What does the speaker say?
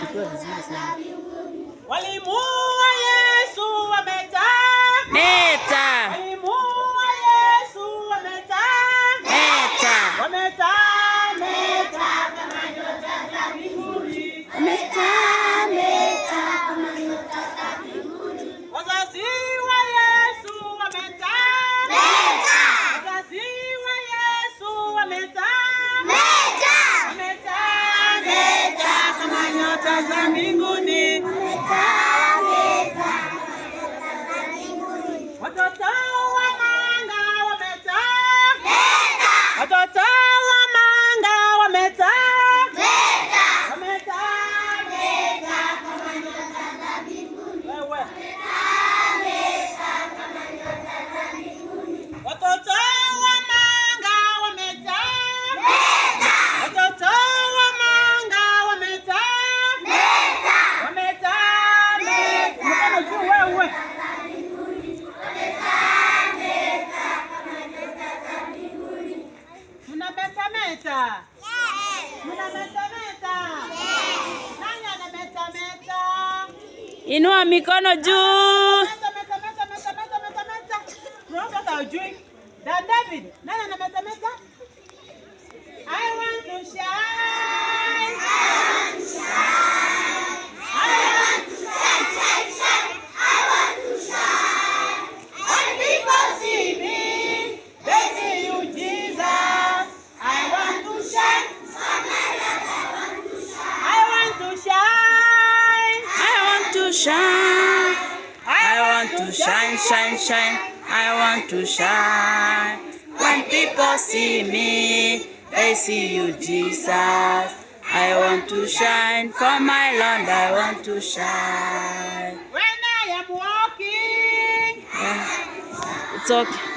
Chukua vizuri sana. Walimu wa Yesu wameta. Walimu wa Yesu wameta. Wameta kama nyota za mbinguni. Wameta kama nyota za mbinguni. Wazazi wa Yesu wameta. Wazazi wa Yesu wameta. Wameta kama nyota za mbinguni. Watoto wa manga wameta. Watoto wa manga wameta. Wameta kama nyota za mbinguni. Wewe. Watoto wa manga wameta. Watoto wa manga wameta. Wameta. Mkono juu wewe. Mnametameta. Mnametameta. Nani anametameta? Inua mikono juu. Meta. Roho hujui. David, nani anametameta? I want to shine. I want to shine. I want to shine. I want to shine. When people see me, they see you, Jesus. I want to shine. I want to shine. I want to shine. I want to shine. I want to shine. When people see me, they see you, Jesus. I want to shine for my Lord. I want to shine. When I am walking, It's okay.